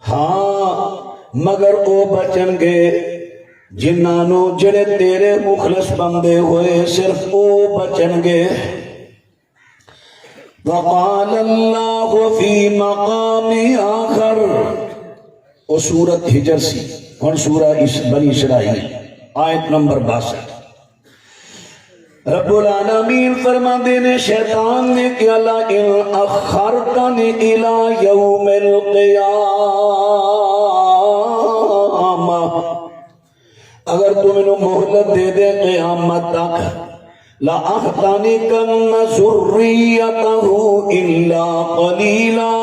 ہاں مگر او بچن گے جنانو جڑے تیرے مخلص بندے ہوئے صرف او بچن گے. وقال اللہ فی مقام آخر او سورت ہجر سی اور سورہ بنی اسرائیل آیت نمبر 62. رب العالمین فرما دینے شیطان نے کہ لئن اخرتنی الی یوم القیامہ اگر تم انہوں مہلت دے دے قیامت تک لَأَحْتَنِكَنَّ ذُرِّيَّتَهُ إِلَّا قَلِيلًا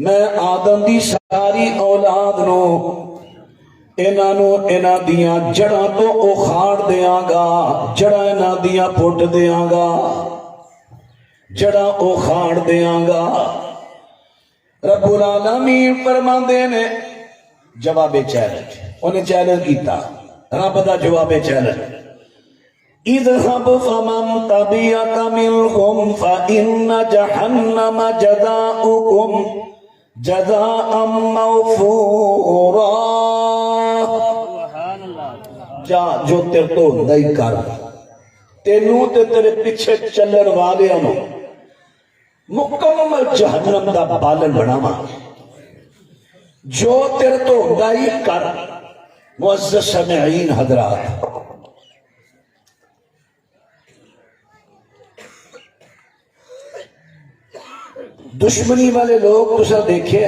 میں آدم دی ساری اولاد نو انہاں دیاں جڑاں تو اخاڑ دیاں گا. جڑاں انہاں دیاں پھٹ دیاں گا, جڑاں اخاڑ دیاں گا. رب العالمین فرماندے نے جواب چیلنج انہیں چیلنج کیتا رب دا جواب چیلنج اذهب فمن تبعك منهم فإن جهنم جزاؤكم جزاء موفورا. جا جو تیر تو نہیں کر تینوں تے تیرے پیچھے چلن والے انہوں مکمل جہنم دا بالن بناوا. جو تیر تو نہیں کر. معزز سامعین حضرات دشمنی والے لوگ تسا دیکھے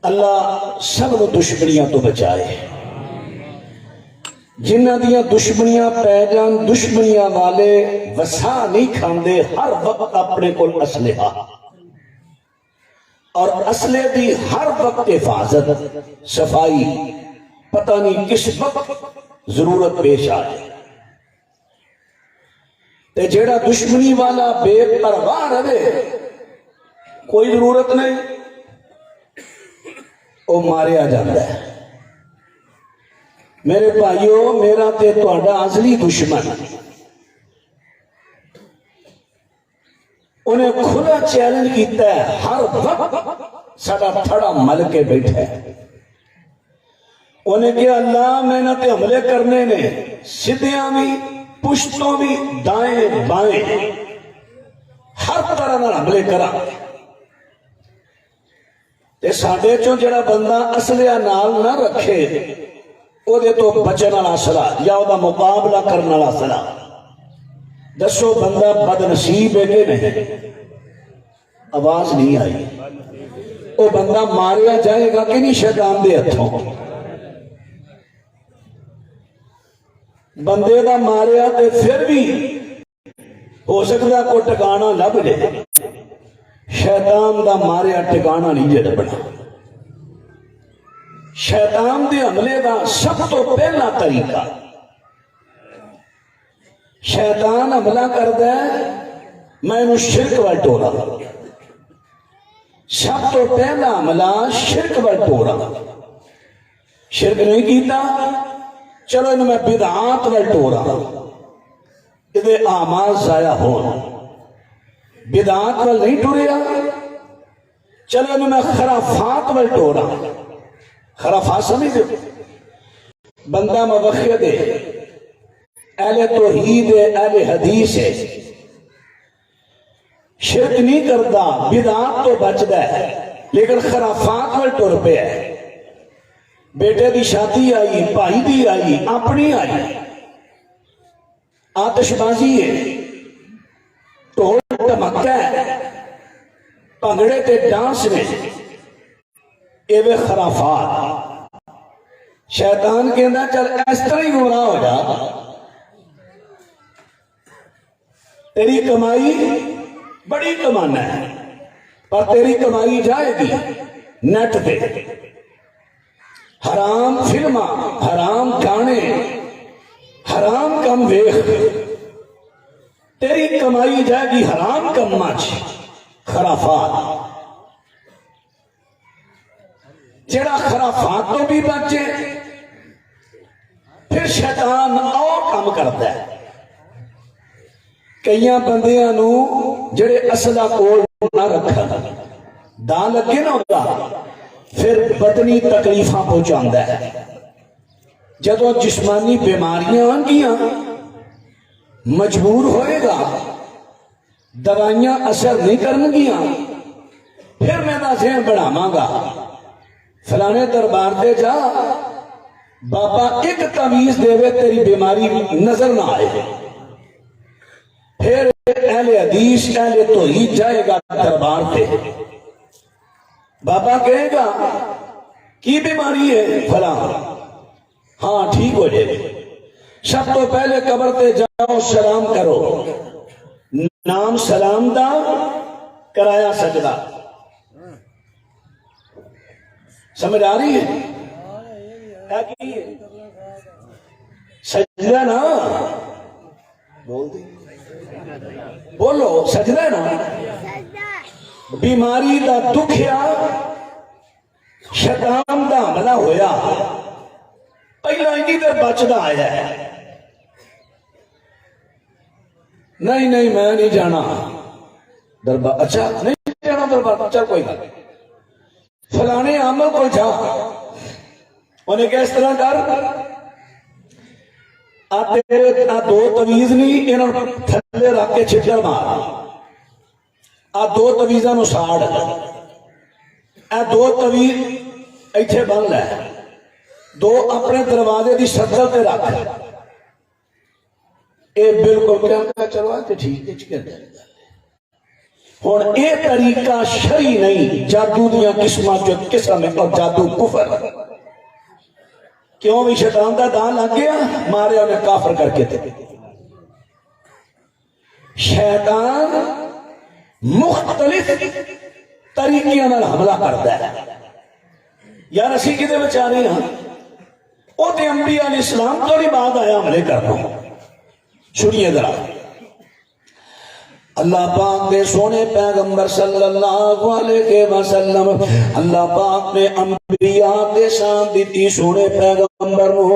اللہ سب نو دشمنیاں تو بچائے. جنہ دیاں دشمنیاں پہ جان دشمنیاں والے وسا نہیں کھاندے ہر وقت اپنے کو اسلحہ اور اسلحے دی ہر وقت حفاظت صفائی پتہ نہیں کس وقت ضرورت پیش آئے. تے جیڑا دشمنی والا بے پرواہ رہے کوئی ضرورت نہیں وہ ماریا جاتا ہے. میرے بھائیو میرا تے تہاڈا ازلی دشمن انہیں کھلا چیلنج کیتا ہے ہر وقت ساڈا تھڑا مل کے بیٹھا ہے. انہیں کہ اللہ میں نہ تے حملے کرنے نے سدھیاں بھی پشتوں بھی دائیں بائیں ہر طرح نہ حملے کرا. تے ساڈے چوں جڑا بندہ اسلحہ نال نہ رکھے او دے تو بچن والا اسلحہ یا او دا مقابلہ کرنے والا اسلحہ دسو بندہ بد نصیب ہے کہ نہیں. آواز نہیں آئی. او بندہ ماریا جائے گا کہ نہیں شیطان دے ہتھوں. بندے دا ماریا تے پھر بھی ہو سکتا کوئی ٹکانا لب لے. شیطان دا ماریا ٹکانا نہیں جڑ بنا. شیطان دے حملے دا سب تو پہلا طریقہ شیطان حملہ کردا ہے میں انہوں شرک وال ٹورا. سب تو پہلا حملہ شرک وال ٹورا. شرک نہیں کیتا چلو انہوں میں بدعات وال ٹورا ادھے اعمال ضائع ہون. بدعات وال نہیں ٹوریا چلو انہوں میں خرافات وال ٹورا. خرافات سمجھ دے بندہ موخید ہے اہل توحید ہے اہل حدیث ہے شرک نہیں کرتا بدعات تو بچدا ہے لیکن خرافات وال ٹر پہ ہے. بیٹے دی شادی آئی بھائی دی آئی اپنی آئی آتش بازی ہے ٹول ٹمکا ہے پنگڑے تے ڈانس میں ایوے خرافات. شیطان کہنا چل اس طرح ہی گمراہ ہو جا تیری کمائی بڑی کمانا ہے پر تیری کمائی جائے گی نیٹ پہ. حرام فلمہ حرام گانے حرام کم ویخ تیری کمائی جائے گی حرام کم مچ. خرافات جڑا خرافات تو بھی بچے پھر شیطان اور کام کرتا ہے. کئی بندیاں نو جڑے اصلہ کول نہ رکھا دا لگے نہ ہوگا پھر بدنی تکلیفاں پہنچاندہ ہے. جدو جسمانی بیماریاں آنگیاں مجبور ہوئے گا دوائیاں اثر نہیں کرنگیاں پھر میں دا ذہن بڑھاواں گا فلانے دربار دے جا بابا ایک تعویذ دے وے تیری بیماری نظر نہ آئے. پھر اہل حدیث اہل توحید جائے گا دربار پہ بابا کہے گا کی بیماری ہے فلاں ہاں ٹھیک ہو جائے. سب تو پہلے قبر تے جاؤ سلام کرو نام سلام دا کرایا سجدہ. سمجھ آ رہی ہے کیا کی سجدہ نا بول دی بولو سجدہ نا بیماری دا دکھیا شیطان دا حملہ ہویا پہلا انہی در بچدا آیا ہے نہیں میں نہیں جانا دربار. اچھا نہیں جانا دربار چل کوئی گل فلانے عامل کو جا انہیں کیا اس طرح کر آ دو تویز نہیں انہوں تھلے رکھ کے چھٹر مار آ دو تویزاں نو ساڑ آ دو تویز ایتھے بن لے دو اپنے دروازے دی شکل تے رکھ اے بالکل کیا چلوا تے ٹھیک ہے چکر دے ہن اے طریقہ شرعی نہیں. جادو دیاں قسماں جو قسم ہے اور جادو کفر کیوں بھی شیطان دا دان لگ گیا مارے انہیں کافر کر کے تھے. شیطان مختلف طریقے نال حملہ کرتا ہے. یار اسی کدے بچا رہے ہیں او تے انبیاء علیہ السلام تو نہیں بعد آیا حملے کرنا. سنیے ذرا اللہ پاک نے سونے پیغمبر صلی اللہ علیہ وسلم اللہ پاک نے انبیاء تے شان دیتی سونے پیغمبر نو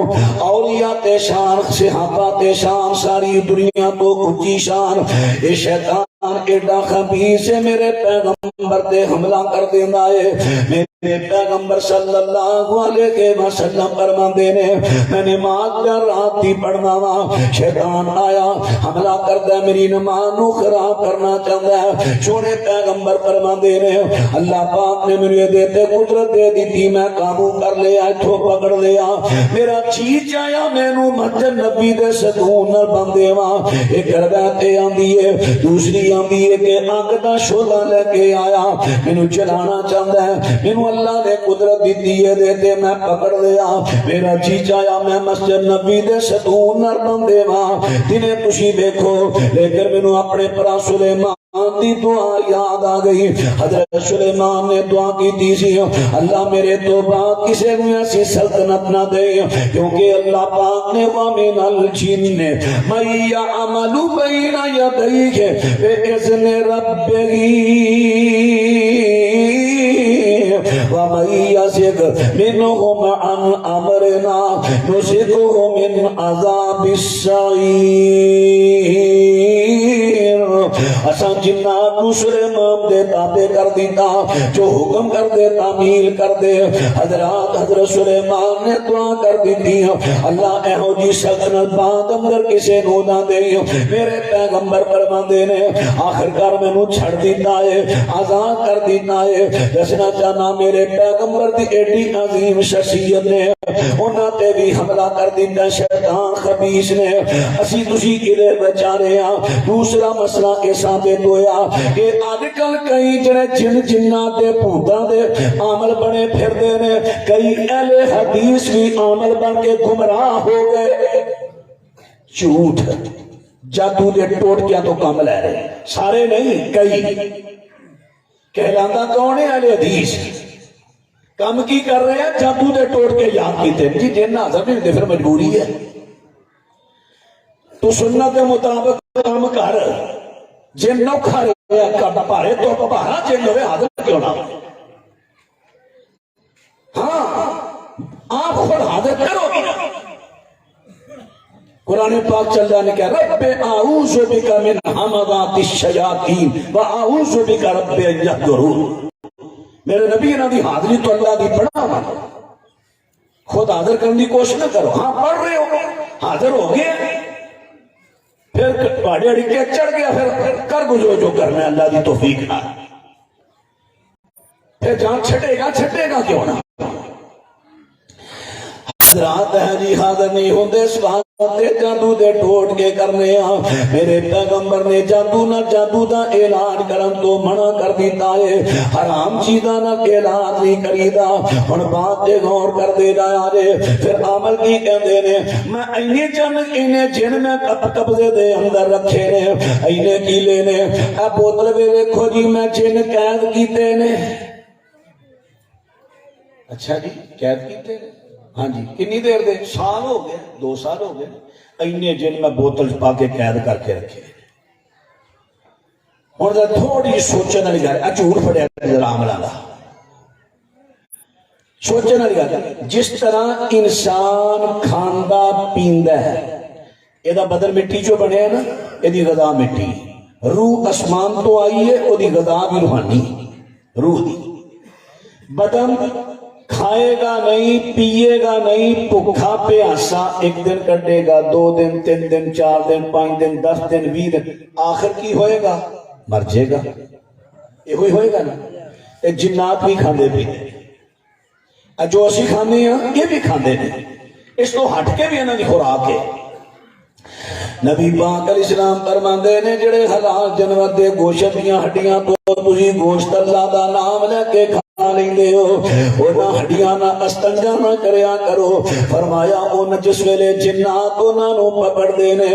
اولیاء تے شان صحابہ تے شان ساری دنیا تو اونچی شان. اے شیطان ایڈا خبیث ہے میرے پیغمبر تے حملہ کر دینا ہے. میرے پیغمبر صلی اللہ علیہ وسلم فرماندے نے میں نماز کر رات دی پڑھنا وا شیطان آیا حملہ کردا میری نماز نو خراب کرنا چاہتا ہے. سونے پیغمبر فرماندے نے اللہ پاک نے میرے دیتے قدرت دے دیتی میں قابو کر لیا اتھوں پکڑ لیا میرا چیز آیا مینوں مسجد نبی دے ستون نال بندے وا ایک روایت آندی ہے دوسری آندی ہے کہ آگ دا شعلہ لے کے آیا مینوں جلانا چاہتا ہے مینوں اللہ نے قدرت دیتی ہے دیتے میں پکڑ لیا میرا جی آیا میں مسجد نبی دے ستون نال بندے وا دنے تسی دیکھو لیکن مینوں اپنے پرا سلیمان دی دعا یاد آ گئی. حضرت سلیمان نے دعا کی تھی اللہ میرے تو بعد کسے کو ایسی سلطنت نہ دے کیونکہ اللہ پاک نے وَمِنَ الْجِنِّ مَن يَعْمَلُ بَيْنَ يَدَيْهِ بِإِذْنِ رَبِّهِ وَمَن يَزِغْ مِنْهُمْ عَنْ أَمْرِنَا نُذِقْهُ مِنْ عَذَابِ السَّعِيرِ. اساں جنات نو سلیمان دے تابع کر دیتا جو حکم کر دے تعمیل کر دے. حضرت سلیمان نے دعا کر دیتی اللہ اہو جی سلطنت بعد اندر کسے نو نہ دے. میرے پیغمبر فرماندے نے آخرکار مینوں چھڑ دیتا ہے آزاد کر دیتا ہے. دسنا چاہنا میرے پیغمبر دی ایڈی عظیم شخصیت نے انہاں تے بھی حملہ کر دیتا شیطان خبیث نے. اسی تسی کدے بچا رہے ہیں. دوسرا مسئلہ کے ثابت ہویا کہ آج کل کئی جڑے جن جنات دے بھوتاں دے عامل بنے پھر دے نے کئی اہل حدیث بھی عامل بن کے گمراہ ہو گئے. جھوٹ جادو دے ٹوٹ کیا تو کام لے رہے سارے نہیں کئی. کہلاندہ کون ہے اہل حدیث کام کی کر رہے ہیں جادو دے ٹوٹ کے یاد کیتے جی جن حاضر نہیں دے پھر مجبوری ہے تو سنت کے مطابق کام کر جن نوکھا رہے کب پارے تو پارا جن ہوئے حاضر کیوں نہ ہاں آپ خود حاضر کرو گی قرآن پاک چل رہا نے کہا رب اعوذ بک من ہمزات الشیاطین و اعوذ بک رب ان یحضرون. میرے نبی انہاں دی حاضری تو اللہ دی پڑھا، خود حاضر کرنے کی کوشش نہ کرو. ہاں پڑھ رہے ہو، حاضر ہو گئے، پھر پہاڑی اڑی کے چڑھ گیا، پھر کر گزرو جو کرنا ہے اللہ دی توفیق نہ. پھر جان چھٹے گا کیوں نہ. حضرات ہے جی حاضر نہیں ہوندے سبحان اللہ جادو دے ٹوٹ کے کرنے ہاں. میرے پیغمبر نے جادو دا اعلان کرن تو منع کر دیتا ہے. حرام چیزاں نہ اعلان نہیں کریدا. ہن بات تے غور کر دے جایا جے. پھر عمل کی کہندے نے میں اینے جن میں قبضے دے اندر رکھے نے، اینے کیلے نے. اے بوتل ویکھو جی میں جن قید کیتے نے. اچھا جی قید کیتے نے، ہاں جی کنی دیر دے؟ سال ہو گئے، 2 سال ہو گئے. اینے جن میں بوتل پا کے قید کر کے رکھے. اور تھوڑی سوچنے والی گل، جھوٹ پڑیا عملہ دا سوچنے والی گل. جس طرح انسان کھاندا پیندا ہے، یہ بدن مٹی جو بنے نا، یہ غذا مٹی. روح آسمان تو آئی ہے، وہ غذا بھی روحانی روح دی. بدن کھائے گا نہیں، پیے گا نہیں، بھوکا پیاسا ایک دن کٹے گا، 2 دن 3 دن 4 دن 5 دن 10 دن 20 دن، آخر کی ہوئے گا؟ مر جائے گا. یہ ہوئے گا نا. یہ جنات بھی کھاندے پیندے، جو اسی کھانے ہیں یہ بھی کھاندے ہیں. اس تو ہٹ کے بھی انہاں دی خوراک ہے. نبی پاک علیہ السلام فرماندے نے جڑے حلال جانور دے گوشت دیاں ہڈیاں تو تسی گوشت اللہ دا نام لے کے کھا لیندے ہو، انہاں ہڈیاں نہ استنجا نہ کریا کرو. فرمایا ان جس ویلے جنات انہاں نو پکڑ دے نے،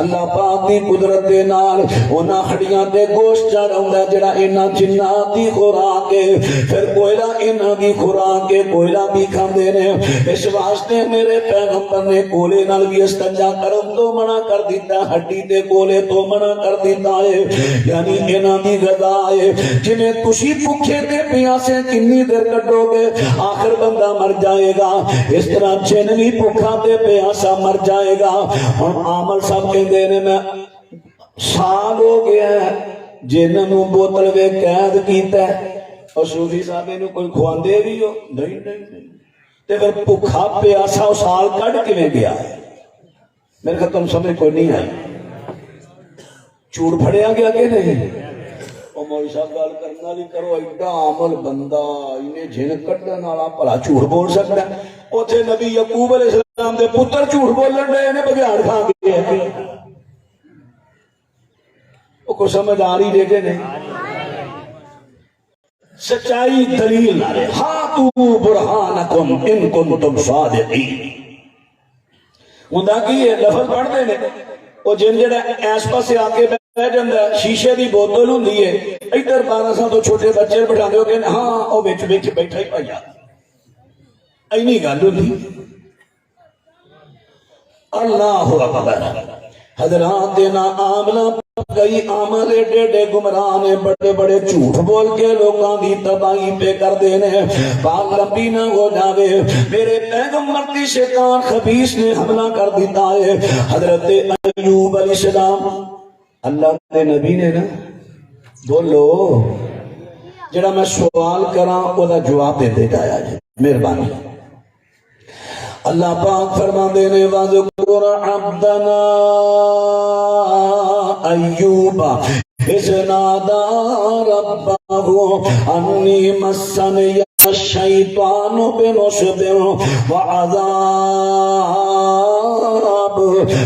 اللہ پاک دی قدرت دے نال انہاں ہڈیاں تے گوشت چڑھاوندا جڑا انہاں جنات دی خوراک ہے. پھر کوئلہ انہاں دی خوراک ہے، کوئلہ بھی کھاندے نے. اس واسطے میرے پیغمبر نے کولے نال بھی استنجا کرن تو منع کر دیتا، ہڈی تے کولے تو منع کر دیتا ہے. یعنی انہاں دی غذا ہے جنہیں تسی بھوکے تے پیاسے کنی دیر کٹو گے، آخر بندہ مر جائے گا. اس طرح جن بھی بھوکا تے پیاسا مر جائے گا. ہن عامل صاحب کہندے نے میں سال ہو گیا ہے جنہاں نوں بوتل وے قید کیتا ہے، اور صوفی صاحب نوں کوئی کھواندے بھی ہو نہیں تے پھر بھوکا پیاسا او سال کڈ کیویں گیا ہے؟ میرے خیال تم سمجھ کوئی نہیں آئی. جھوٹ پھڑیا گیا کہ نہیں؟ او مولوی صاحب گل کرنا والی کرو، ایڈا عامل بندہ انہیں جن کڈن والا بھلا جھوٹ بول سکتا ہے؟ اوتھے نبی یعقوب علیہ السلام دے پتر جھوٹ بولن ڈے نے بگیاڑ کھا کے. او کو سمجھ آ رہی کہ نہیں؟ سچائی دلیل نہ رہے. ہاتھو برہانکم ان کنتم صادقین. ہوندا کی ہے لفظ پڑھتے ہیں وہ جن جڑا ایس پاسے آ کے بیٹھ جاندا ہے، شیشے دی بوتل ہوندی ہے، ادھر 12 سال تو چھوٹے بچے بٹھاندے ہو کہ ہاں او وچ بیٹھا ہی پیا. اینی گل ہوندی. اللہ اکبر. حضرات دینا عاملہ کئی عامل ایڈے گمراہ نے، بڑے بڑے جھوٹ بول کے لوگاں دی تباہی پہ کر دینے. بات لمبی نہ ہو جاوے، میرے پیغمبر دی شیطان خبیث نے حملہ کر دیتا ہے. حضرت ایوب علیہ السلام اللہ کے نبی نے نا بولو جڑا میں سوال کراں او دا جواب دے دے جایا جی مہربانی. اللہ پاک فرماندے نے وَذْكُرْ عَبْدَنَا أَيُّوبَ إِذْ نَادَىٰ رَبَّهُ أَنِّي مَسَّنِيَ الشَّيْطَانُ بِنُصْبٍ وَعَذَابٍ.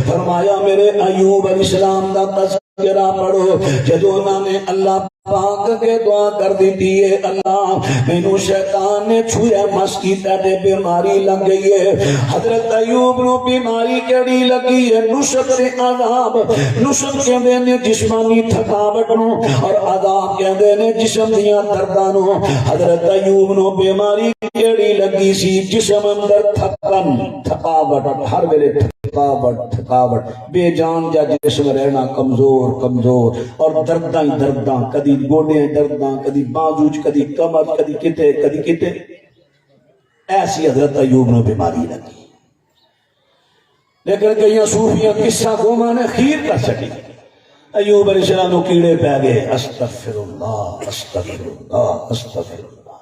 فرمایا میرے ایوب علیہ السلام دا تذکرہ پڑھو جدو انہوں نے اللہ پاک کے دعا کر دیتی ہے اللہ مینوں شیطان نے چھویا مس کیتا تے بیماری لگ گئی ہے. حضرت ایوب نو بیماری کیڑی لگی ہے؟ نصب تے عذاب. نصب کہندے نے جسمانی تھکاوٹ نو، اور عذاب کہندے نے جسم دیاں درداں نو. حضرت ایوب نو بیماری کیڑی لگی سی؟ جسم اندر تھکاوٹ، ہر ویلے تھکاوٹ، بے جان جا جسم رہنا کمزور اور درداں ہی درداں، کدی گوڑے درداں، کدی بازو، کدی کمر، کدی کتے. ایسی حضرت ایوب نو بیماری لگی. لیکن کئی صوفیاں قصہ قوما نے خیر کر سکی ایوب علیہ السلام کو کیڑے پہ گئے استغفر اللہ استغفر اللہ استغفر اللہ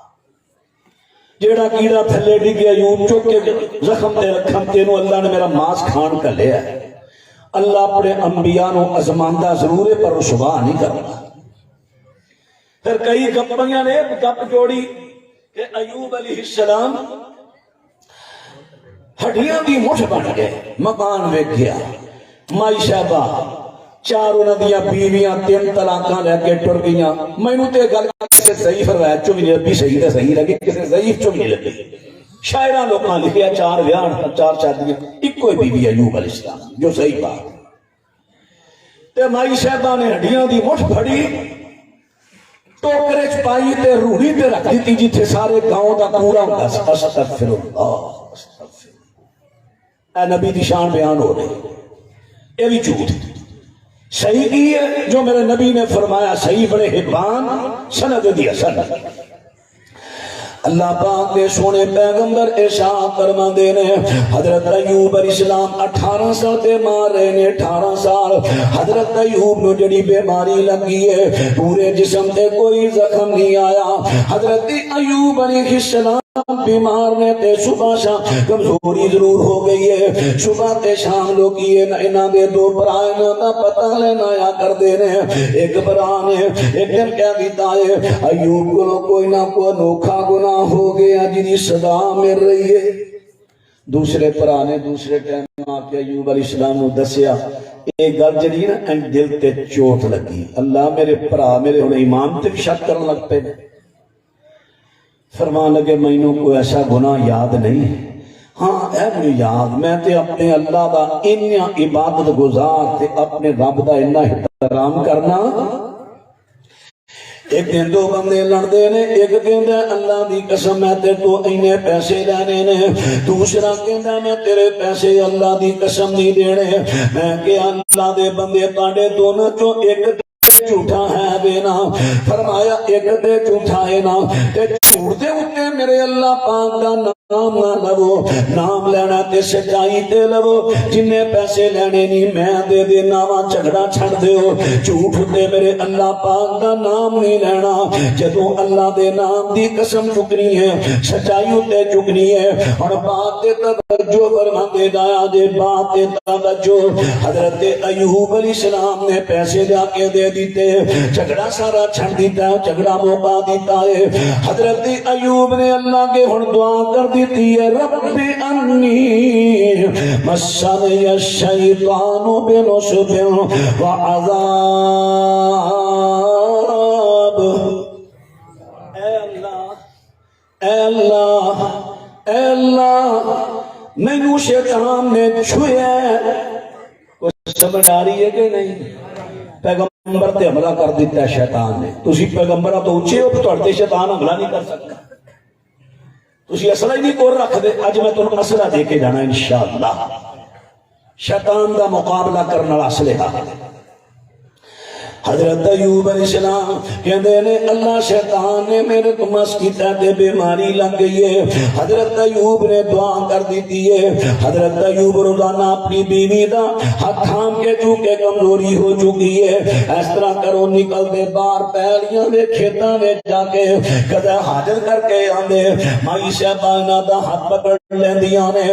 جیڑا کیڑا تھلے ڈگیا ایوب چوک کے زخم تے رکھن تینوں اللہ نے میرا ماس کھان کر لیا ہے اللہ اپنے انبیاء نو ازماندہ ضرور ہے پر رسوا نہیں کرنا پھر کئی گپیاں نے گپ جوڑی کہ ایوب علیہ السلام ہڈیاں دی مٹھ بن گئے مکان ویک گیا مائی صاحبہ چار انہاں دیاں بیویاں 3 طلاقاں لے کے ٹر گئیاں مینوں تے گل کسے ضعیف روایت چوں نہیں لگی صحیح تے صحیح لگی کسے ضعیف چوں نہیں لگی شاعراں لوکاں لکھیا 4 ویاہ 4 شادیاں اکو ہی بیوی ایوب علیہ السلام جو صحیح بات تے مائی صاحبہ نے ہڈیاں دی مٹھ پھڑی ٹوکرے چ پائی تے روڑی تے رکھ دیتی جتھے سارے گاؤں دا کوڑا ہوندا سی استغفر اللہ استغفر اے نبی دی شان بیان ہو رہی یہ بھی جھوٹ صحیح کی ہے جو میرے نبی نے فرمایا صحیح بڑے حبان سند دی حسن اللہ پاک کے سونے پیغمبر ارشاد فرماندے نے حضرت ایوب علیہ السلام 18 سال تے مار رہے نے 18 سال حضرت ایوب نو جڑی بیماری لگی ہے پورے جسم تے کوئی زخم نہیں آیا حضرت ایوب علیہ السلام بیمار نے تے صبح شام کمزوری ضرور ہو گئی ہے صبح تے شام لوگ یہ انہاں دے 2 برائے دا پتہ لینا آیا کر دے نے ایک برا نے ایک دن کہہ دیتا ہے ایوب کو کوئی نہ کوئی انوکھا گناہ ہو گیا جنی صدا مل رہی ہے دوسرے برا نے دوسرے ٹائم آ کے ایوب علیہ السلام کو دسیا یہ گل جڑی نا دل تے چوٹ لگی اللہ میرے برا میرے ہن ایمان تے شک کرن لگ پے فرمان لگے مینوں کوئی ایسا گناہ یاد نہیں ہاں اے مجھے یاد میں تے اپنے اللہ دا انیا عبادت گزار تے اپنے رب دا انہ احترام کرنا ایک دن 2 بندے لڑدے نے ایک کہندا اللہ دی قسم میں تے تو اینے پیسے لینے نے دوسرا کہندا میں تیرے پیسے اللہ دی قسم نہیں دینے میں کہ اللہ دے بندے تاڈے دونوں چوں ایک جھوٹا ہے بینا فرمایا ایک دے جھوٹا ہے نا تے جھوٹ دے اتے میرے اللہ پاک دا نام نہ لو نام لینا تے سچائی تے لو جننے پیسے لینے نہیں میں دے دینا وا جھگڑا چھڑ دیو جھوٹ تے میرے اللہ پاک دا نام نہیں لینا جدوں اللہ دے نام دی قسم چکنی ہے سچائی تے چکنی ہے اور بات تے توجہ فرماندے دایا دے بات تے توجہ حضرت ایوب علیہ السلام نے پیسے جا کے دے دیتے جھگڑا سارا چھڑ دیتا ہے جھگڑا موقع دیتا ہے حضرت ایوب نے اللہ کے ہن دعا کر دیتی ہے رب انی مسنی الشیطان بنصب وعذاب اے اللہ اے اللہ اے اللہ مینوں شیطان نے چھویا کچھ سمجھ آ رہی ہے کہ نہیں پیغمبر تے حملہ کر دیتا ہے شیطان نے تسی پیغمبرہ تو اونچے ہو تہاڈے شیطان حملہ نہیں کر سکتا تسی اسلحہ ہی نہیں کول رکھ دے اج میں تانوں اسلحہ دے کے جانا انشاءاللہ شیطان دا مقابلہ کرنے والا اسلحہ حضرت ایوب علیہ السلام کہندے نے اللہ شیطان نے میرے کو مس کیتا تے بیماری لگ گئی ہے حضرت ایوب نے دعا کر دیتی ہے حضرت ایوب روزانہ اپنی بیوی دا ہاتھ تھام کے چونکہ کمزوری ہو چکی ہے اس طرح کرو نکل دے باہر پیلیاں دے کھیتاں دے جا کے کدے حاجت کر کے آندے مائی صاحبہ انہاں دا ہاتھ پکڑ لیندیاں نے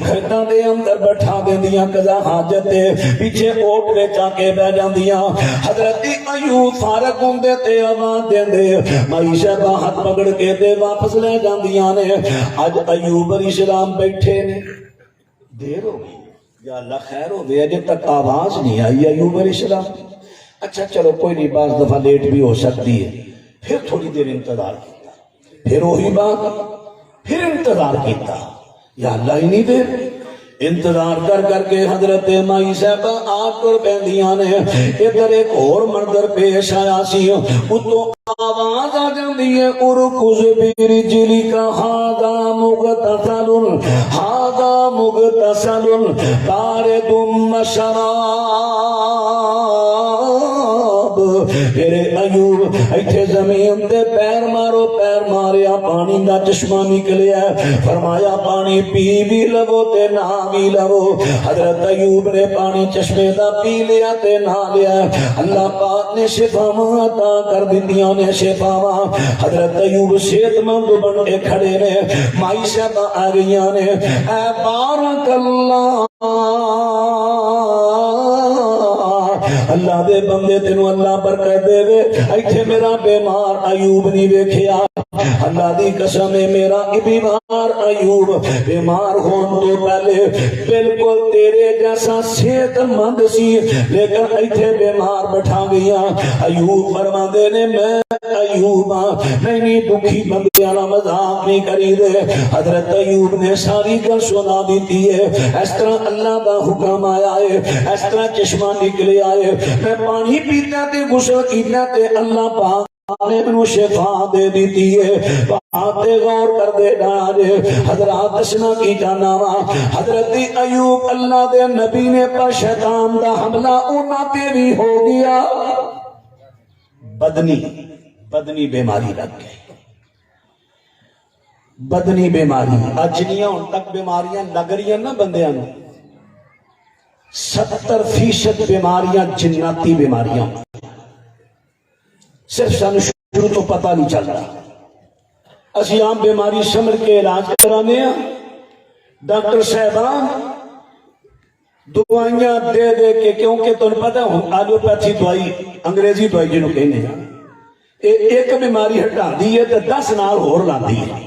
کھیتاں دے اندر بٹھا دیندیاں کدے حاجت دے پیچھے اوٹ کے جا کے بیٹھ جاندیاں حضرت ایوب فارغ ہوندے تے آواز دیندے مائی صاحبہ ہاتھ پکڑ کے تے واپس لے جاندیاں نے اج ایوب علیہ السلام بیٹھے نے دیر ہو گئی یا اللہ خیر ہو گیا جب تک آواز نہیں آئی ایوب علیہ السلام اچھا چلو کوئی نہیں بعض دفعہ لیٹ بھی ہو سکتی ہے پھر تھوڑی دیر انتظار کیتا پھر وہی بات پھر انتظار کیتا یا اللہ ہی نہیں دیر انتظار کر کر کے حضرت مائی صاحبہ آگ کر پہندیاں نے ادھر ایک اور منظر پیش آیا سی اتو آواز آ جاندی ہے ارکز برجلی کا ہادا مغتسل بارد شراب میرے ایوب ایتھے زمین تے پیر مارو، پیر ماریا پانی دا چشمہ نکلیا، فرمایا پانی پی بھی لو تے نہ بھی لو۔ حضرت ایوب نے پانی چشمے دا پی لیا تے نہ لیا، اللہ پاک نے شفاواں عطا کر دتیاں نے شفاواں۔ حضرت ایوب صحت مند بن کے کھڑے نے، معیشت آ گئیاں نے۔ اے بارک اللہ، اللہ دے بندے تینوں اللہ برکت دے وے۔ ایتھے میرا بیمار ایوب نہیں ویکھیا، اللہ دی قسم ہے میرا بیمار ایوب بیمار ہون تو پہلے بالکل تیرے جیسا صحت مند سی، لیکن ایتھے بیمار بٹھا گیا۔ ایوب فرماندے نے میں ایوب نہیں دکھی بندیاں نال مذاق نہیں کری دے۔ حضرت ایوب نے ساری گل سنا دیتی ہے، اس طرح اللہ دا حکم آیا ہے، اس طرح چشمہ نکلے آئے، میں پانی پیتا تے غسل کیتا تے اللہ پاک نے منو شفا دے دیتی ہے۔ باتیں غور کر دے ڈارے حضرات دسنا کی جانا وا، حضرت ایوب اللہ دے نبی نے پر شیطان دا حملہ انہاں تے بھی ہو گیا، بدنی بیماری لگ گئی، بدنی بیماری۔ اجنیاں ہن تک بیماریاں لگ رہی نا بندیاں نو، 70% بیماریاں جناتی بیماریاں، صرف سانو شروع تو پتہ نہیں چل رہا۔ اسی عام بیماری سمجھ کے علاج کرانے ہیں، ڈاکٹر صاحبان دوائیاں دے دے کے، کیونکہ تمہیں پتہ ہوں ایلوپیتھی دوائی انگریزی دوائی جنہوں کہنے ہیں، ایک بیماری ہٹا دی ہے تو 10 نال ہور لاندی ہے،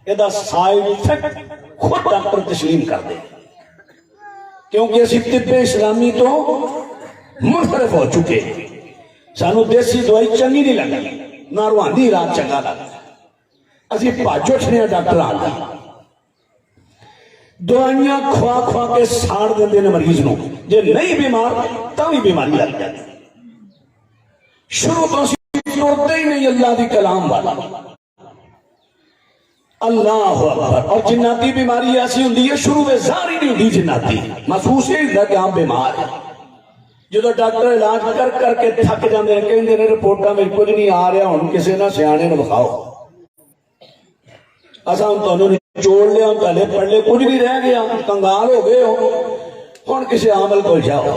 یہ سائیڈ ایفیکٹ خود ڈاکٹر تسلیم کر دے، کیونکہ اسی طب اسلامی تو منحرف ہو چکے، سانو دیسی دوائی چنگی نہیں لگی، نہ روحانی رات چنگا لگا، اسی پاجو چھنے ڈاکٹر آگا دوائیاں کھوا کھوا کے ساڑ دیں دینے مریض نو، جے نہیں بیمار تاوی بیماری لگ جاتی۔ شروع تو سنتے ہی نہیں اللہ دی کلام والا، اللہ اکبر۔ اور جناتی بیماری ایسی ہوندی ہے شروع میں ظاہر ہی نہیں ہوندی، جناتی محسوس ہی ہوتا کہ آپ بیمار ہیں، جدو ڈاکٹر علاج کر کر کے تھک جاندے ہیں، کہیں نے رپورٹاں میں کچھ نہیں آ رہا، ہن کسی نہ سیانے نو بخاؤ، اساں ہن تانوں چوڑ لیا، پہلے پڑھ لے کچھ بھی رہ گیا، کنگال ہو گئے ہو، ہن کسی عمل کو جاؤ۔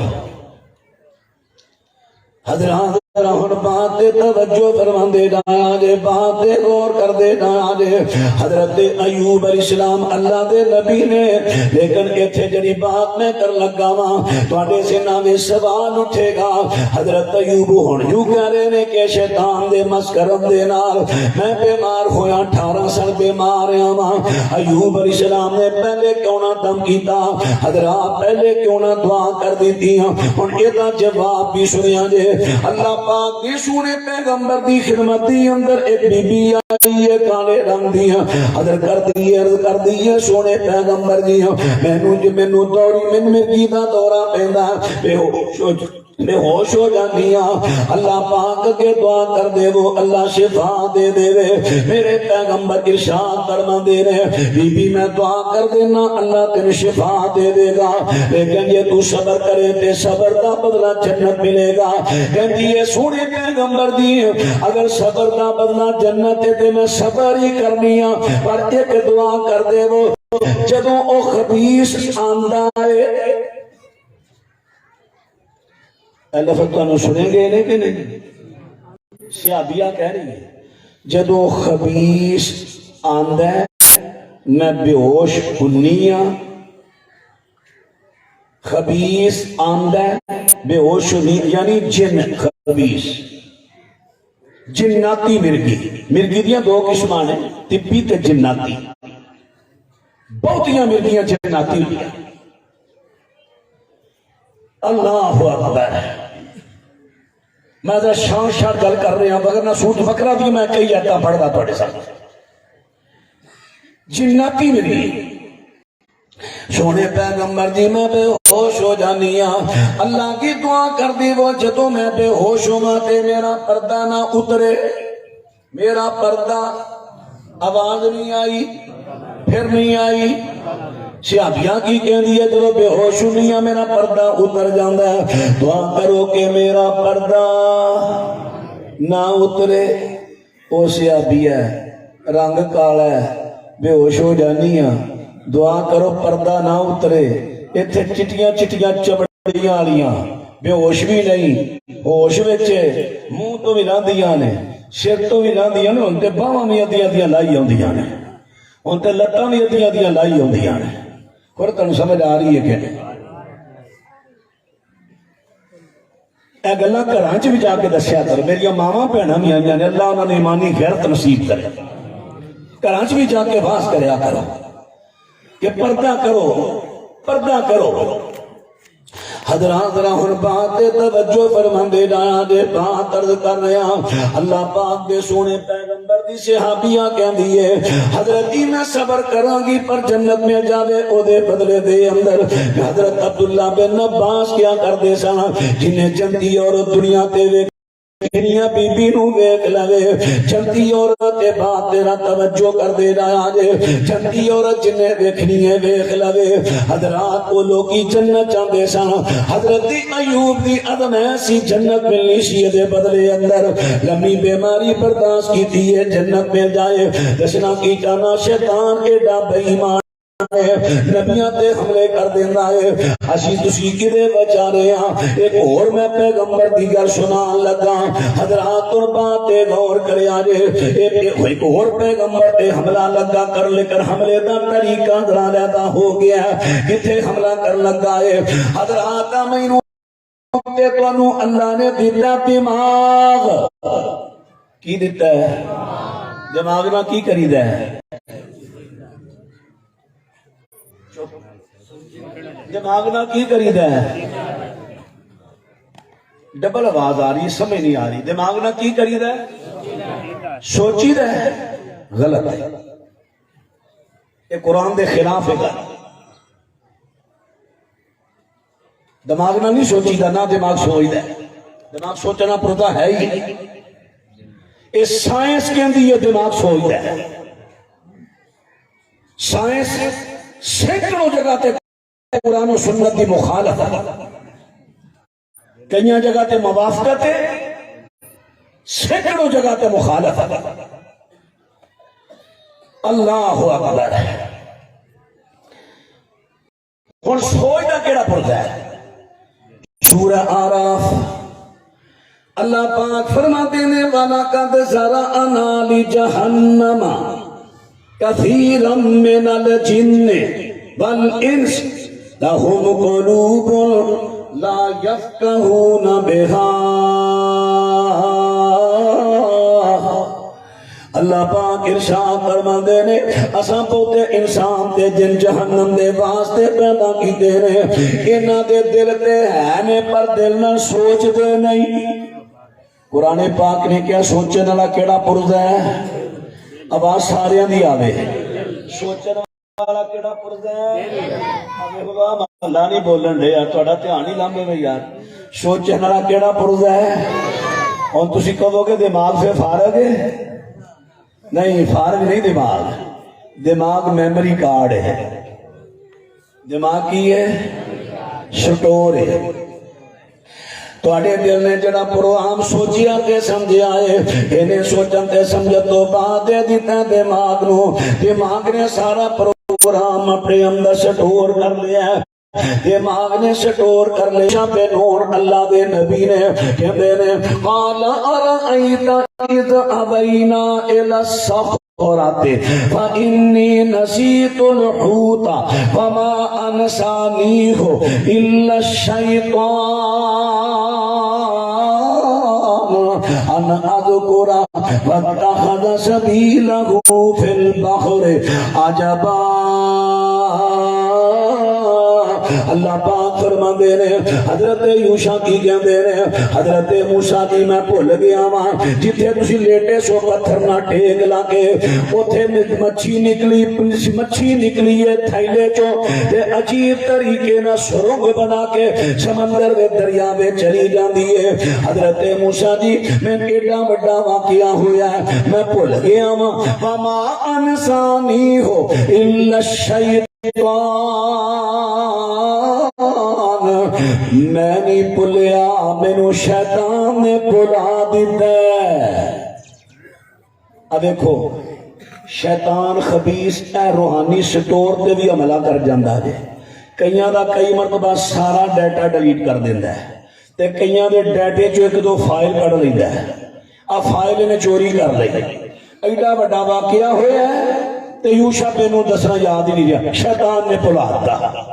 حضرات ہن بات توجہ فرماندے جانا جے، بات غور کردے جانا جے۔ حضرت ایوب علیہ السلام اللہ دے نبی نے، لیکن ایتھے جڑی بات میں کر لگا واں تواڈے سینہ میں سوال اٹھے گا۔ حضرت ایوب ہن یوں کہہ رہے نے کہ شیطان دے مسکرم دے نال میں بیمار ہویا، 18 سال بیمار ہاں۔ ایوب علیہ السلام نے پہلے کیوں نہ دم کیتا، حضرات پہلے کیوں نہ دعا کر دیتی، ہن ادا جواب بھی سنیا جے۔ اللہ پاک دی سونے پیغمبر دی خدمت دی اندر ایک بی بی آئی ہے کالے رنگ دی، حضرت کر دی ہے سونے پیغمبر دی، مینوں دوری مرگی دا دورہ پیندا، بے ہوش ہو جاندی ہاں، اللہ پاک کے دعا کر دے وہ اللہ شفا دے دے وے۔ میرے پیغمبر ارشاد فرما دے رہے بی بی میں دعا کر دینا اللہ تیرے شفا دے دے گا، لیکن یہ تو صبر کرے تے صبر دا بدلہ جنت ملے گا۔ کہتی ہے سونے پیغمبر دی اگر صبر دا بدلہ جنت ہے تے میں صبر ہی کرنی ہاں، پر ایک دعا کر دے وہ جدوں او خبیث آندا ہے، اے لفظ تو سنیں گے نہیں کہ نہیں، صحابیہ کہہ رہی ہے جدو خبیث آندا ہے میں بے ہوش ہنی ہاں، خبیث آندا ہے بے ہوش ہنی، یعنی جن خبیث، جناتی مرگی دیاں 2 قسمان ہیں، طبی تے جناتی، بہتیاں مرگیاں جناتی ہوئی۔ اللہ اکبر، میں ذرا شان گل کر رہا ہوں، اگر نہ سوٹ فکرہ بھی میں کئی ایتا پڑھتا تھوڑے ساتھ۔ جناتی مرگی سونے پیغمبر جی میں بے ہوش ہو جانی ہاں، اللہ کی دعا کر دی وہ جدو میں بے ہوش ہوں تے میرا پردہ نہ اترے، میرا پردہ آواز نہیں آئی، پھر نہیں آئی، صحابیاں کی کہندی ہے جب بے ہوش ہونی ہاں میرا پردہ اتر جاندا ہے، دعا کرو کہ میرا پردہ نہ اترے۔ او صحابی ہے رنگ کالا ہے بے ہوش ہو جانی ہاں، دعا کرو پردہ نہ اترے۔ ایتھے چٹیاں چٹیاں چمڑیاں والیاں بے ہوش بھی نہیں، ہوش وچ منہ تو بھی لاندیاں نے، سر تو بھی لاندیاں نے، ہن تے باواں بھی ادیاں ادیاں لائی ہوندیاں نے، ہن تے لتاں بھی ادیاں ادیاں لائی ہوندیاں نے۔ اور تنوں سمجھ آ رہی ہے کہ نہیں؟ اے گلاں گھراں چ بھی جا کے دسیا کرو، میریاں ماواں بھیناں بھی آئیاں نے، اللہ انہاں نے ایمانی غیرت نصیب کرے، گھراں چ بھی جا کے واس کریا کرو کہ پردہ کرو، پردہ کرو۔ حضرات ذرا ہن بات توجہ فرماندے جایا جے، بات عرض کر رہا اللہ پاک دے سونے پیغمبر دی صحابیاں کہندی ہے حضرت میں صبر کراں گی پر جنت میں جاوے او دے بدلے دے اندر۔ حضرت عبداللہ بن عباس کیا کردے سن، جنہیں جنتی عورت دنیا تے میریاں بی بی نو ویکھ لوے، جنتی عورت تے بات تیرا توجہ کر دے رہا جے، جنتی عورت جنہیں ویکھنی ہے ویکھ لوے۔ حضرات وہ لوگی جنت چاہتے سن، حضرت ایوب دی عدم ایسی جنت ملنی سی دے بدلے اندر لمبی بیماری برداشت کی تھی ہے جنت مل جائے۔ دسنا کی جانا شیطان ایڈا بے ایمان نبیاں تے حملے کر دینا ہے، اسی تسی کدے بچا رہے ہیں۔ ایک اور میں پیغمبر دی گل سنان لگا، حضرات اور باتیں غور کرے آجے، ایک اور پیغمبر تے حملہ لگا کر لے کر حملے دا طریقہ ذرا لیتا ہو گیا ہے، کتھے حملہ کر لگا ہے۔ حضرات مینوں تے تانوں اللہ نے دتا دماغ، کی دیتا ہے؟ دماغ نہ کی کریدا ہے؟ دماغ نہ کی کریدا ہے؟ ڈبل آواز آ رہی سمجھ نہیں آ رہی۔ دماغ نہ کی کریدا ہے؟ سوچی دا ہے، غلط ہے، یہ قرآن دے خلاف ہے گل۔ دماغ نہ نہیں سوچی دا، نہ دماغ سوچدا ہے، دماغ سوچنا پڑتا ہے ہی نہیں۔ یہ سائنس کہندی ہے دماغ سوچدا ہے، سائنس سینکڑوں جگہ تے قرآن و سنت کی مخالفت، کئی جگہ تے موافقت، سینکڑوں جگہ تے مخالفت۔ اللہ اکبر۔ ہن سوچ دا کیڑا پڑتا ہے؟ سورہ آراف اللہ پاک فرماتے ہیں وَلَقَدْ زَرَعْنَا لِجَهَنَّمَ كَثِيرًا مِّنَ الْجِنِّ وَالْإِنسِ لَهُمْ قُلُوبٌ لَا يَفْقَهُونَ بِهَا۔ اللہ پاک ارشاد فرماندے نے اساں بہتے انسان تے جن جہنم دے واسطے پیدا کیتے نے، انہاں دے دل تے ہے نے پر دل نہ سوچ دے نہیں۔ قرآن پاک نے کیا سوچنے والا کیڑا پرزا ہے؟ آواز سارے دی آوے، سوچنے والا کیڑا پرزا ہے؟ اللہ نہیں بولن دے یار، تھوڑا دھیان ہی لامبے میں یار۔ سوچنے والا کیڑا پرزا ہے؟ اور تسی کہو گے دماغ سے فارغ ہے؟ نہیں، فارغ نہیں دماغ، دماغ میموری کارڈ ہے۔ دماغ کی ہے؟ سٹور ہے۔ تواڈے دل نے جڑا پروگرام سوچیا تے سمجھیا ہے، انہیں سوچن تے سمجھ تو بعد دے دیتا دماغ نو، دماغ نے سارا پروگرام اپنے اندر سٹور کر لیا ہے۔ دماغ نے سٹور کر لیا پہ نور اللہ دے نبی نے کہتے نے قال ارائیت اذ ابینا الی الصخرۃ فانی نسیت الحوت وما انسانیہ الا الشیطان ان اذکر واتخذ سبیلہ فی البحر عجبا۔ اللہ پاک فرماندے نے حضرت یوشع کی کہندے نے حضرت موسیٰ کی میں بھول گیا واں، جتھے تسی لیٹے سو پتھر نہ ٹیک لا کے اوتھے مچھی نکلی ہے تھیلے چوں تے عجیب طریقے نہ سرنگ بنا کے سمندر دے دریا میں چلی جاندی ہے۔ حضرت موسیٰ جی میں ایڈا بڑا واقعہ ہویا ہے میں بھول گیا واں، وما انسانی ہو الا الشیطان میں نہیں بھولیا مینو شیطان نے بھلا دیتا ہے۔ اب دیکھو شیطان خبیث اے روحانی سٹور تے بھی عملہ کر جاندہ ہے، کئیاں دا کئی مرتبہ سارا ڈیٹا ڈیلیٹ کر دیندہ ہے تے کئیاں دے ڈیٹے جو ایک دو فائل کر لیندہ ہے، اب فائل نے چوری کر لی، ایڈا بڑا واقعہ ہویا ہے تے یوشع بینو دسنا یاد ہی نہیں رہا، شیطان نے بھلا دیتا۔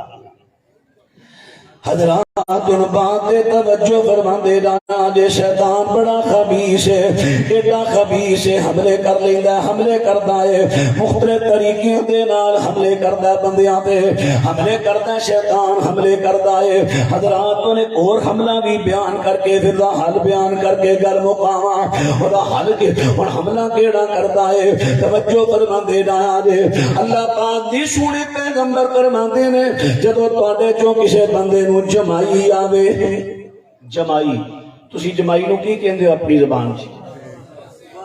حضرات ان بات توجہ فرماندے جانا جے شیطان بڑا خبیث ہے، ایڈا خبیث ہے، حملے کر لیندہ ہے، حملے کردا ہے، مختلف طریقے دے نال حملے کردا ہے، بندیاں تے حملے کردا ہے، شیطان حملے کردا ہے۔ حضرات نے اور حملہ بھی بیان کر کے پھر دا حل بیان کر کے گل مقاواں اور دا حل کے اور حملہ کیڑا کردا ہے توجہ فرماندے جانا جے اللہ پاک دی سونے پیغمبر فرماندے نے جدوں تواڈے چوں کسے بندے نو جمائی آوے، جمائی تسی جمائی نو کی کہندے ہو اپنی زبان جی؟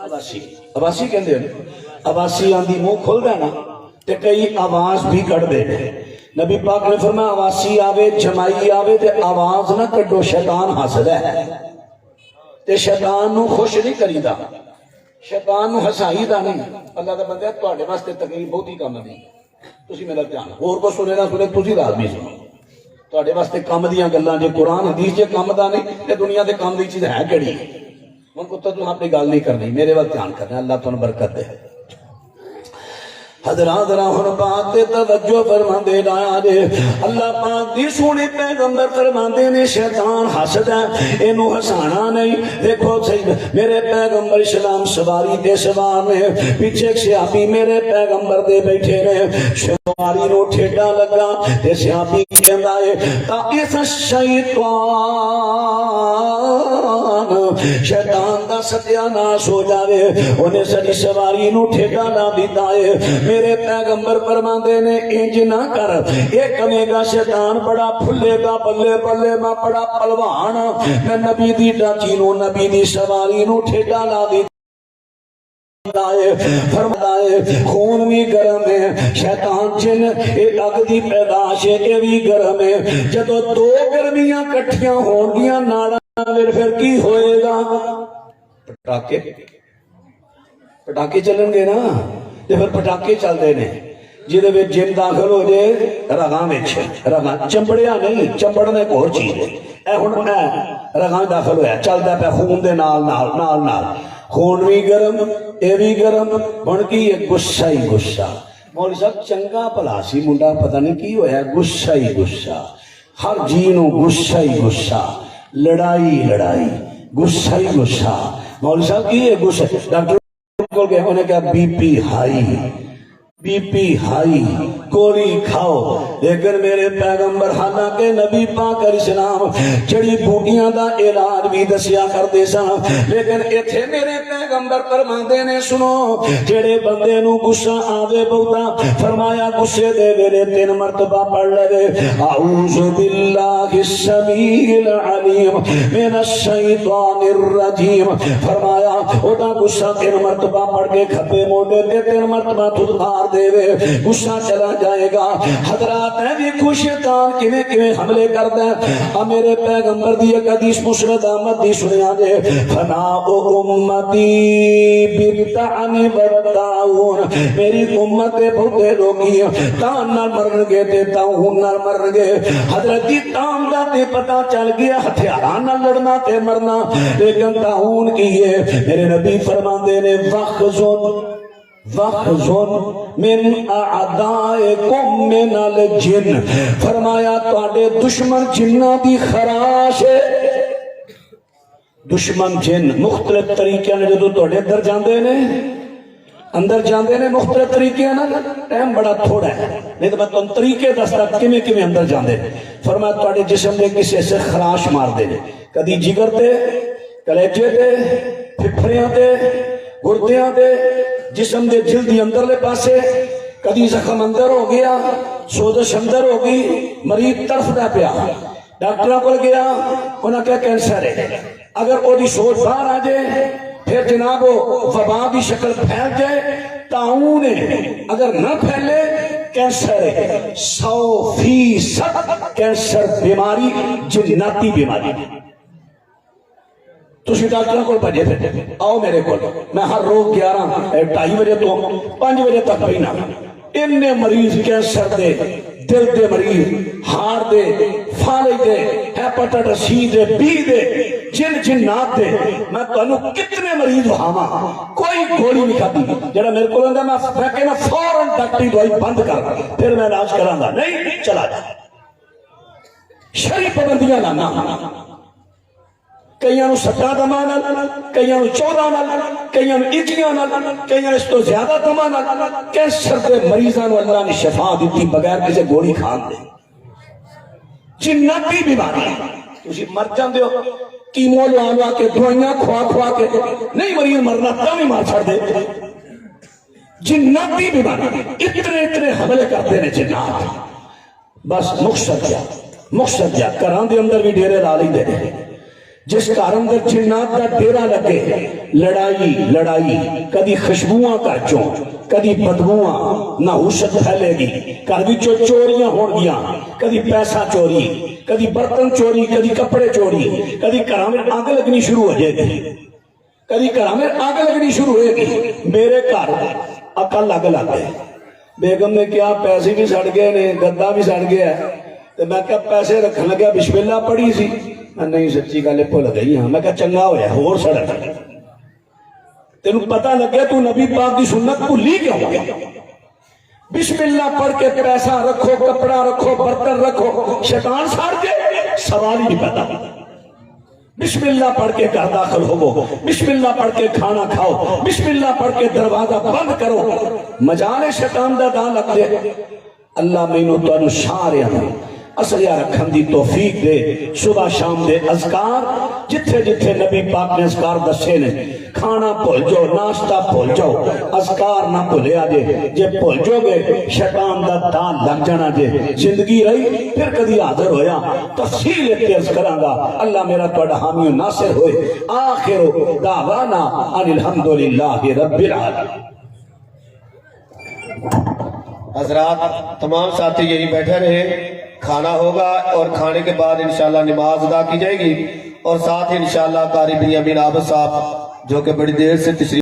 عباسی، عباسی کہندے ہو، عباسی آندھی منہ کھل دے نا تے کئی آواز بھی کٹ دے۔ نبی پاک نے فرمایا عباسی آوے جمائی آوے تے آواز نہ کٹو، شیطان ہس رہا ہے تے شیطان نو خوش نہیں کری دا، شیطان نو ہسائی دا نہیں۔ اللہ دا بندہ تواڈے واسطے تقریر بہت ہی کم نہیں، تسی میرا دھیان اور کو سنے نہ سنے تسی لازمی سنو، تواڈے واسطے کم دیاں گلاں جے قرآن حدیث جے کم دا نہیں تے دنیا دے کم دی چیز ہے کیڑی ہے؟ ان کو تو اپنی گل نہیں کرنی، میرے وقت دھیان کرنا، اللہ تمہیں برکت دے۔ حضرات راہن بات توجہ فرماندے جایا جے اللہ پاک دی سونے پیغمبر فرماندے نے شیطان ہسدا اینو ہسانا نہیں۔ دیکھو میرے پیغمبر اسلام سواری تے سوار نے، پیچھے صحابی میرے پیغمبر دے بیٹھے نے، سواری نو ٹھیڈا لگا تے صحابی کہندا ہے تا اس شیطان شیطان دا ستیاناش ہو جاوے، انہیں ساری سواری نو ٹھیڈا نہ دیتا ہے۔ میرے پیغمبر فرماندے نے انج نہ کر، ایک کہے گا شیطان بڑا پھلے گا، بلے بلے میں بڑا پلوان، میں نبی دی ڈاچی نو نبی دی سواری نو ٹھیڈا لا دی فرمائے خون بھی گرم ہے، شیطان جن ایک اگ دی پیداش ہے یہ بھی گرم ہے، جدو دو گرمیاں کٹھیاں ہون گیاں ناڑا پھر کی ہوئے گا؟ پٹاکے پٹاکے چلن گے نا، پھر پٹاکے چلتے ہیں جہدے وچ جن داخل ہو جائے رگاں وچ، رگاں چمبڑیا نہیں، چمبڑنا ایک اور چیز ہے، اے ہن رگاں داخل ہویا چلدا پیا خون دے نال نال نال نال، خون بھی گرم اے بھی گرم، ہن کی ہے غصہ ہی غصہ۔ مولوی صاحب چنگا بھلا سی منڈا پتہ نہیں کی ہویا، غصہ ہی غصہ، ہر جی نو غصہ ہی غصہ، لڑائی لڑائی، غصہ ہی غصہ۔ مولوی صاحب کی ہے غصہ؟ ڈاکٹر کو گئے انہیں کہا B P high, B P high, گولی کھاؤ، لیکن میرے پیغمبر حالانکہ نبی پاک علیہ السلام جڑی بوٹیاں دا علاج بھی دسیا کرتے سن، لیکن ایتھے میرے پیغمبر فرماندے نے سنو جڑے بندے نو غصہ آوے بہتا، فرمایا غصے دے ویلے 3 مرتبہ پڑھ لے اعوذ باللہ السمیع العلیم من الشیطان الرجیم، فرمایا اودا غصہ 3 مرتبہ پڑھ کے کھبے موڈے تے 3 مرتبہ دھار دے وے غصہ چلا جائے گا۔ حضرات ہے دیکھو شیطان کیویں کیویں حملے کردا ہے۔ میرے پیغمبر دی ایک حدیث مسند احمد دی سنیا جے فنا امتی بالطعن والطاعون، میری امت دے بہتے لوگی تان نال مرن گے تے طاعون نال مرن گے۔ حضرت دی تام دا تے پتہ چل گیا ہتھیاراں نال لڑنا تے مرنا، لیکن طاعون کی ہے میرے نبی فرماندے نے وَخْزُن وَخْزُن من اعدائکم من الجن، فرمایا تواڈے دشمن جنہ دی خراش ہے۔ دشمن جن مختلف طریقے نے جدو تواڈے اندر جاندے نے مختلف طریقے نا، ٹائم بڑا تھوڑا ہے نہیں تو میں تم طریقے دستا کیویں کیویں اندر جاندے۔ فرمایا تواڈے جسم دے کسے سے خراش مار دے، کدی جگر تے، کلیجے تے، پھپھڑیاں تے، گردیاں تے، جسم دے جلدی اندر لے پاسے، کدی زخم اندر ہو گیا، سوزش اندر ہو گئی، مریض تڑف دا پیا، ڈاکٹروں کو گیا انہاں کہا کینسر ہے، اگر وہ دی سوچ باہر آ جائے پھر جناب وبا کی شکل پھیل جائے، طاعون ہے، اگر نہ پھیلے کینسر ہے 100% کینسر بیماری جناتی بیماری. تسی ڈاکٹر کو بھجے تھے آؤ میرے کو میں ہر روز 11-2:30 بجے تو 5 بجے تک بینا اننے مریض کینسر دے دل دے مریض ہارٹ دے فالج دے ہیپاٹائٹس سی دے بی دے جنات دے میں تانوں کتنے مریض وہاں کوئی گولی نہیں کھاتی جڑا میرے کو لندا میں کہنا فوراً ڈاکٹری دوائی بند کر پھر میں علاج کراں گا نہیں چلا جا شرعی پابندیاں لانا کئیاں نو 7 دماں نال کئیاں نو 14 نال کئیاں نو 21 نال کئیاں اس تو زیادہ دماں نال کینسر دے مریضاں نو اللہ نے شفا دیتی بغیر کسی گولی کھان دے جناتی بیماری تسی مر جاندے ہو کیمو لوا کے دوائیاں کھوا کے نہیں مریض مرنا تم ہی مار چھڑ دے جناتی بیماری اتنے حملے کرتے ہیں جنات بس مقصد جا کران دے اندر بھی ڈیرے لا لیں دے جس گھر اندر جنات کا ڈیرا لگے لڑائی کدی خوشبواں کر چوں کدی بدبواں نحوست پھیلے گی گھر وچوں چوریاں ہون گیاں کدی پیسہ چوری کدی برتن چوری کدی کپڑے چوری کدی گھراں میں آگ لگنی شروع ہو جائے گی میرے گھر عقل لگ گئے بیگم نے کیا پیسے بھی سڑ گئے نے گدا بھی سڑ گیا تو میں کیا پیسے رکھن لگا بسم اللہ پڑھی سی میں نہیں سچی گل بھول گئی ہاں میں کہا چنگا ہویا ہور سڑ تینوں پتہ لگیا تو نبی پاک دی سنت بھولی کیوں گیا بسم اللہ پڑھ کے پیسہ رکھو کپڑا رکھو برتن رکھو شیطان ساڑ کے سوال ہی نہیں پتا بسم اللہ پڑھ کے گھر داخل ہوگو بسم اللہ پڑھ کے کھانا کھاؤ بسم اللہ پڑھ کے دروازہ بند کرو مجال شیطان دا دان لگ دے اللہ مینوں تانوں سارے اصلیہ رکھن دی توفیق دے صبح شام دے اذکار جتھے جتھے نبی پاک نے اذکار دسے نے کھانا بھول جاؤ ناشتہ بھول جاؤ اذکار نہ بھولیا جے بھول جاؤ گے شیطان دا دان لگ جانا جے زندگی رہی پھر کدی حاضر ہویا تفصیل اتیاز کراں گا اللہ میرا تہاڈا حامی و ناصر ہوئے آخر دعوانا ان الحمدللہ رب العالمین. حضرات تمام ساتھی یہی بیٹھے رہے کھانا ہوگا اور کھانے کے بعد انشاءاللہ نماز ادا کی جائے گی اور ساتھ ہی انشاءاللہ قاری بن یمین عابد صاحب جو کہ بڑی دیر سے تشریف